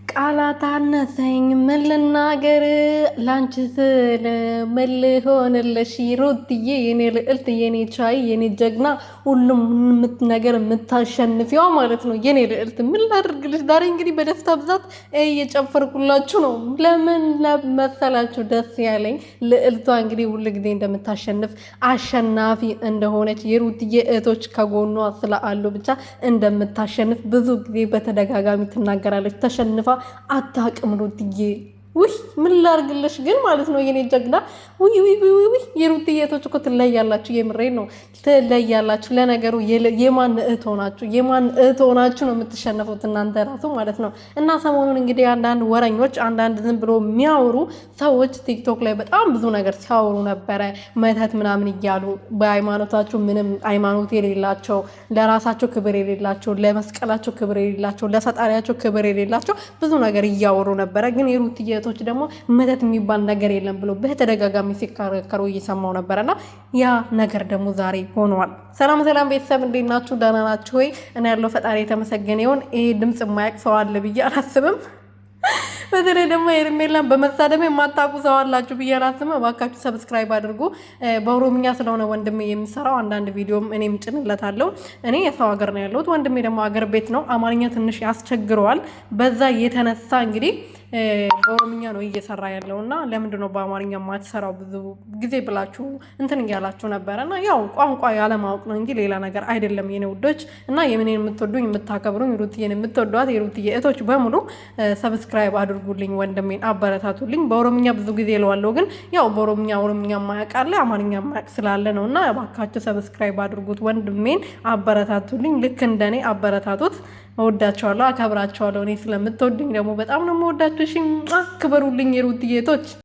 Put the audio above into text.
ቃላት አነሰኝ ምን ልናገር ላንቺ ስል ምን ልሆንልሽ ሩትዬ የኔ ልዕልት የኔ ቻይ የኔ ጀግና ሁሉም ነገር የምታሸንፊዋ ማለት ነው። የኔ ልዕልት ምን ላድርግልሽ? ዛሬ እንግዲህ በደስታ ብዛት እየጨፈርኩላችሁ ነው። ለምን መሰላችሁ ደስ ያለኝ? ልዕልቷ እንግዲህ ሁሉ ጊዜ እንደምታሸንፍ አሸናፊ እንደሆነች የሩትዬ እህቶች ከጎኗ ስላሉ ብቻ እንደምታሸንፍ ብዙ ጊዜ በተደጋጋሚ ትናገራለች። ተሸንፋ አታውቅም ሩትዬ። ውይ ምን ላርግልሽ ግን ማለት ነው የኔ ጀግና። ውይ የሩትዬ እህቶች እኮ ትለያላችሁ። የምሬን ነው ትለያላችሁ። ለነገሩ የማን እህት ሆናችሁ ነው የምትሸነፉት እናንተ ራሱ ማለት ነው። እና ሰሞኑን እንግዲህ አንዳንድ ወረኞች፣ አንዳንድ ዝም ብሎ የሚያወሩ ሰዎች ቲክቶክ ላይ በጣም ብዙ ነገር ሲያወሩ ነበረ። መተት ምናምን እያሉ በሃይማኖታቸው ምንም ሃይማኖት የሌላቸው፣ ለራሳቸው ክብር የሌላቸው፣ ለመስቀላቸው ክብር የሌላቸው፣ ለፈጣሪያቸው ክብር የሌላቸው ብዙ ነገር እያወሩ ነበረ። ግን የሩትዬ እህቶች ደግሞ መተት የሚባል ነገር የለም ብሎ በተደጋጋሚ ሲከራከሩ እየሰማው ነበረና ያ ነገር ደግሞ ዛሬ ሆኗል። ሰላም ቤተሰብ እንዴት ናችሁ? ደህና ናችሁ ወይ? እኔ ያለው ፈጣሪ የተመሰገነ ይሁን። ይሄ ድምጽ የማያውቅ ሰው አለ ብዬ አላስብም። በተለይ ደግሞ ሄርሜላን በመሳደብ የማታውቁ ሰው አላችሁ ብዬ አላስብም። እባካችሁ ሰብስክራይብ አድርጉ። በኦሮምኛ ስለሆነ ወንድሜ የሚሰራው አንዳንድ ቪዲዮም እኔም ጭንለታለሁ። እኔ የሰው ሀገር ነው ያለሁት፣ ወንድሜ ደግሞ አገር ቤት ነው። አማርኛ ትንሽ ያስቸግረዋል። በዛ የተነሳ እንግዲህ በኦሮምኛ ነው እየሰራ ያለው እና ለምንድን ነው በአማርኛ ማትሰራው ብዙ ጊዜ ብላችሁ እንትን እያላችሁ ነበረ። እና ያው ቋንቋ ያለማወቅ ነው እንጂ ሌላ ነገር አይደለም የኔ ውዶች። እና የምኔን የምትወዱኝ የምታከብሩኝ ሩትዬን የምትወዷት የሩትዬ እህቶች በሙሉ ሰብስክራይብ አድርጉልኝ፣ ወንድሜን አበረታቱልኝ። በኦሮምኛ ብዙ ጊዜ እለዋለሁ፣ ግን ያው ኦሮምኛ ማያውቅ አለ፣ አማርኛ ማያውቅ ስላለ ነው። እና እባካችሁ ሰብስክራይብ አድርጉት፣ ወንድሜን አበረታቱልኝ። ልክ እንደኔ አበረታቱት። እወዳቸዋለሁ፣ አከብራቸዋለሁ። እኔ ስለምትወዱኝ ደግሞ በጣም ነው የምወዳችሁ። እሺ ክበሩልኝ የሩትዬ እህቶች።